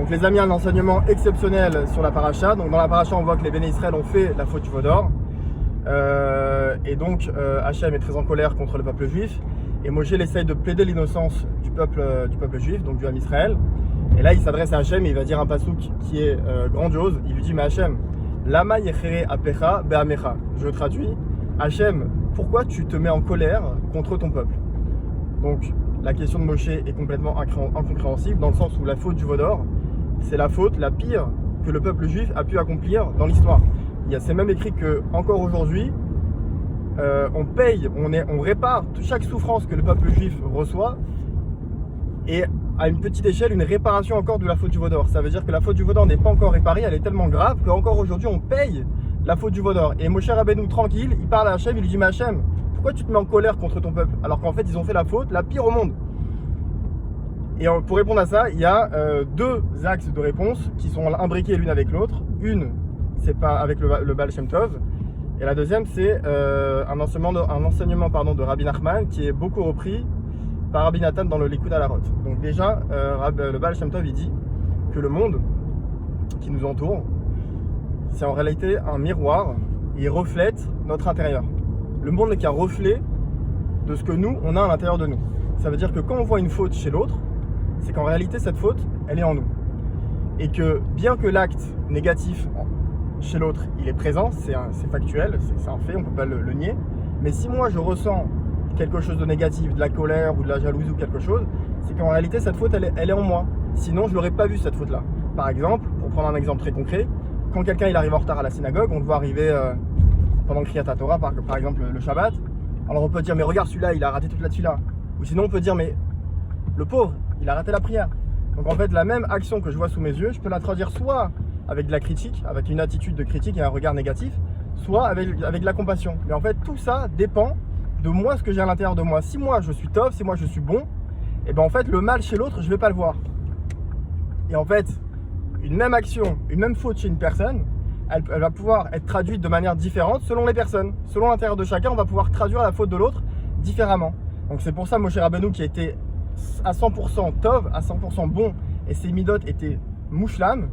Donc les amis, un enseignement exceptionnel sur la paracha. Donc dans la paracha, on voit que les Béné Israël ont fait la faute du veau d'or. Et donc Hachem est très en colère contre le peuple juif. Et Moshe essaye de plaider l'innocence du peuple juif, donc du Ham Israël. Et là, il s'adresse à Hachem et il va dire un pasouk qui est grandiose. Il lui dit, mais Hachem, lama yechere apecha be'amecha. Je traduis, Hachem, pourquoi tu te mets en colère contre ton peuple? Donc la question de Moshe est complètement incompréhensible, dans le sens où la faute du veau d'or, c'est la faute la pire que le peuple juif a pu accomplir dans l'histoire. C'est même écrit que encore aujourd'hui, on paye, on répare chaque souffrance que le peuple juif reçoit, et à une petite échelle, une réparation encore de la faute du veau d'or. Ça veut dire que la faute du veau d'or n'est pas encore réparée, elle est tellement grave qu'encore aujourd'hui on paye la faute du veau d'or. Et Moshe Rabbeinu, tranquille, il parle à Hachem, il lui dit, mais Hachem, pourquoi tu te mets en colère contre ton peuple alors qu'en fait ils ont fait la faute la pire au monde? Et pour répondre à ça, il y a deux axes de réponse qui sont imbriqués l'une avec l'autre. Une, c'est pas avec le Baal Shem Tov, et la deuxième, c'est un enseignement de Rabbi Nachman qui est beaucoup repris par Rabbi Nathan dans le Likud Alarot. Donc déjà, le Baal Shem Tov, il dit que le monde qui nous entoure, c'est en réalité un miroir, et il reflète notre intérieur. Le monde n'est qu'un reflet de ce que nous, on a à l'intérieur de nous. Ça veut dire que quand on voit une faute chez l'autre, c'est qu'en réalité, cette faute, elle est en nous. Et que bien que l'acte négatif chez l'autre, il est présent, c'est factuel, c'est un fait, on ne peut pas le nier. Mais si moi, je ressens quelque chose de négatif, de la colère ou de la jalousie ou quelque chose, c'est qu'en réalité, cette faute, elle est en moi. Sinon, je ne l'aurais pas vu, cette faute-là. Par exemple, pour prendre un exemple très concret, quand quelqu'un il arrive en retard à la synagogue, on le voit arriver pendant le Kriyat Torah, par exemple le Shabbat, alors on peut dire, mais regarde, celui-là, il a raté toute la tefila. Ou sinon, on peut dire, mais le pauvre, il a raté la prière. Donc en fait, la même action que je vois sous mes yeux, je peux la traduire soit avec de la critique, avec une attitude de critique et un regard négatif, soit avec de la compassion. Mais en fait, tout ça dépend de moi, ce que j'ai à l'intérieur de moi. Si moi, je suis top, si moi, je suis bon, et ben en fait, le mal chez l'autre, je ne vais pas le voir. Et en fait, une même action, une même faute chez une personne, elle va pouvoir être traduite de manière différente selon les personnes. Selon l'intérieur de chacun, on va pouvoir traduire la faute de l'autre différemment. Donc c'est pour ça Moshe Rabbeinu, qui a été à 100% tov, à 100% bon, et ses midot étaient mouchlam,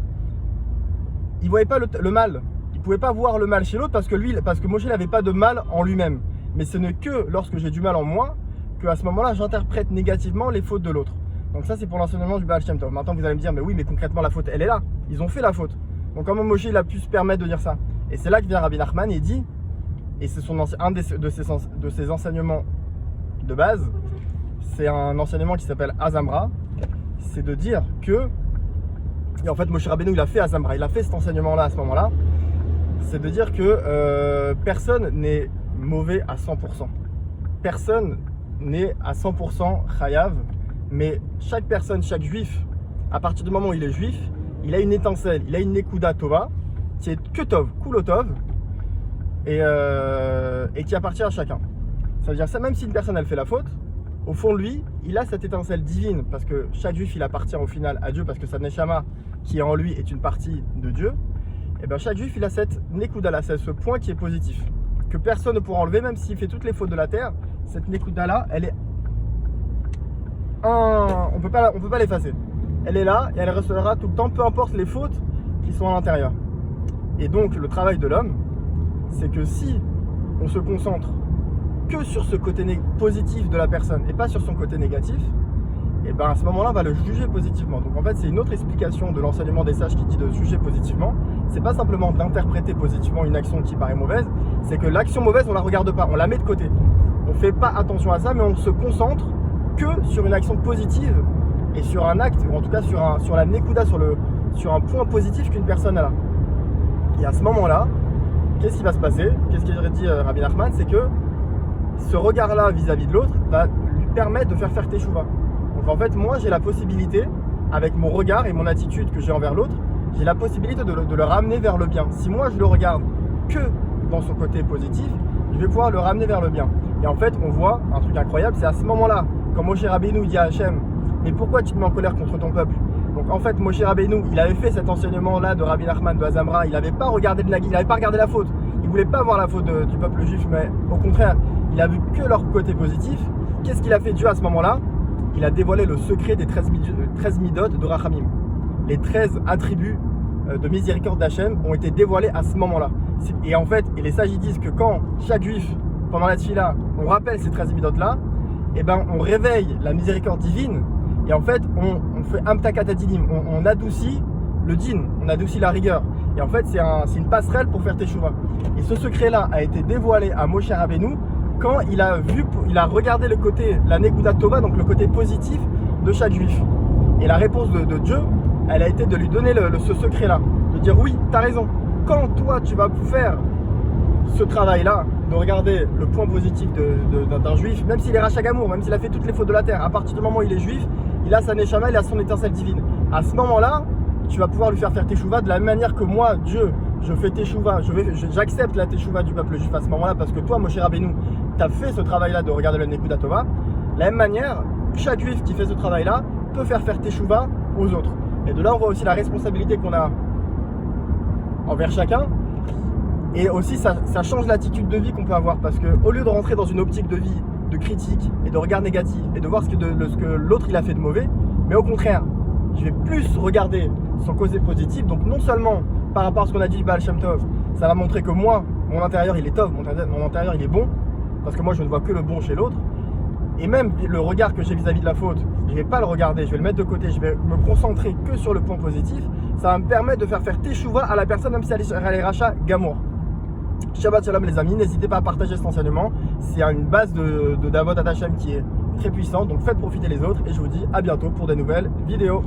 il ne voyait pas le mal. Il ne pouvait pas voir le mal chez l'autre parce que Moshe n'avait pas de mal en lui-même. Mais ce n'est que lorsque j'ai du mal en moi qu'à ce moment-là, j'interprète négativement les fautes de l'autre. Donc ça, c'est pour l'enseignement du Baal Shem Tov. Maintenant, vous allez me dire, mais oui, mais concrètement, la faute, elle est là. Ils ont fait la faute. Donc comment Moshe il a pu se permettre de dire ça? Et c'est là que vient Rabbi Nachman et dit, et c'est un de ses enseignements de base, c'est un enseignement qui s'appelle Azamra, c'est de dire que, et en fait Moshe Rabbeinu il a fait Azamra, il a fait cet enseignement-là à ce moment-là, c'est de dire que personne n'est mauvais à 100%. Personne n'est à 100% chayav, mais chaque personne, chaque juif, à partir du moment où il est juif, il a une étincelle, il a une nekuda tova, qui est que tov, kulotov, et qui appartient à chacun. Ça veut dire ça, même si une personne elle fait la faute, au fond de lui, il a cette étincelle divine, parce que chaque juif il appartient au final à Dieu, parce que sa neshama qui est en lui est une partie de Dieu. Et bien chaque juif il a cette nekuda là, c'est ce point qui est positif, que personne ne pourra enlever, même s'il fait toutes les fautes de la terre. Cette nekuda là, elle est on peut pas l'effacer. Elle est là et elle restera tout le temps, peu importe les fautes qui sont à l'intérieur. Et donc le travail de l'homme, c'est que si on se concentre que sur ce côté positif de la personne et pas sur son côté négatif, et ben à ce moment-là on va le juger positivement. Donc en fait c'est une autre explication de l'enseignement des sages qui dit de juger positivement. C'est pas simplement d'interpréter positivement une action qui paraît mauvaise, c'est que l'action mauvaise on la regarde pas, on la met de côté. On fait pas attention à ça, mais on se concentre que sur une action positive et sur un acte, ou en tout cas sur la nekuda, sur un point positif qu'une personne a là. Et à ce moment-là, qu'est-ce qui va se passer? Qu'est-ce qu'il aurait dit Rabbi Nachman? C'est que ce regard-là vis-à-vis de l'autre va lui permettre de faire teshuva. Donc en fait, moi j'ai la possibilité, avec mon regard et mon attitude que j'ai envers l'autre, j'ai la possibilité de le ramener vers le bien. Si moi je le regarde que dans son côté positif, je vais pouvoir le ramener vers le bien. Et en fait, on voit un truc incroyable, c'est à ce moment-là, quand Moshe Rabbeinu dit à Hachem, mais pourquoi tu te mets en colère contre ton peuple? Donc en fait, Moshe Rabbeinu, il avait fait cet enseignement-là de Rabbi Nachman, de Azamra, il n'avait pas regardé la faute. Il voulait pas voir la faute du peuple juif, mais au contraire, il a vu que leur côté positif. Qu'est-ce qu'il a fait Dieu à ce moment-là? Il a dévoilé le secret des 13 midot de Rachamim. les 13 attributs de miséricorde d'Hachem ont été dévoilés à ce moment-là. Et en fait, et les sages ils disent que quand chaque juif, pendant la tfila, on rappelle ces 13 midot-là, et ben on réveille la miséricorde divine, et en fait, on fait amtakat adinim, on adoucit le din, on adoucit la rigueur. Et en fait, c'est une passerelle pour faire teshuva. Et ce secret-là a été dévoilé à Moshe Rabbeinu quand il a regardé le côté, la Nekudat Tova, donc le côté positif de chaque juif. Et la réponse de Dieu, elle a été de lui donner ce secret-là, de dire oui, tu as raison. Quand toi, tu vas faire ce travail-là, de regarder le point positif d'un juif, même s'il est Racha Gamour, même s'il a fait toutes les fautes de la terre, à partir du moment où il est juif, il a sa Neshama, il a son étincelle divine. À ce moment-là, tu vas pouvoir lui faire teshuva de la même manière que moi, Dieu, je fais teshuva, j'accepte la teshuva du peuple juif à ce moment-là, parce que toi, Moshe Rabbeinu, tu as fait ce travail-là de regarder le Nekudat Tova. De la même manière, chaque juif qui fait ce travail-là peut faire teshuva aux autres. Et de là, on voit aussi la responsabilité qu'on a envers chacun. Et aussi, ça change l'attitude de vie qu'on peut avoir, parce qu'au lieu de rentrer dans une optique de vie de critique et de regard négatif et de voir ce que l'autre il a fait de mauvais, mais au contraire, je vais plus regarder son côté positif. Donc non seulement par rapport à ce qu'on a dit du Baal Shem Tov, ça va montrer que moi, mon intérieur il est tov, mon intérieur il est bon, parce que moi je ne vois que le bon chez l'autre. Et même le regard que j'ai vis-à-vis de la faute, je ne vais pas le regarder, je vais le mettre de côté, je vais me concentrer que sur le point positif. Ça va me permettre de faire teshuva à la personne, même si elle est Racha Gamour. Shabbat Shalom les amis, n'hésitez pas à partager cet enseignement. C'est une base de Davot Hashem qui est très puissante, donc faites profiter les autres et je vous dis à bientôt pour des nouvelles vidéos.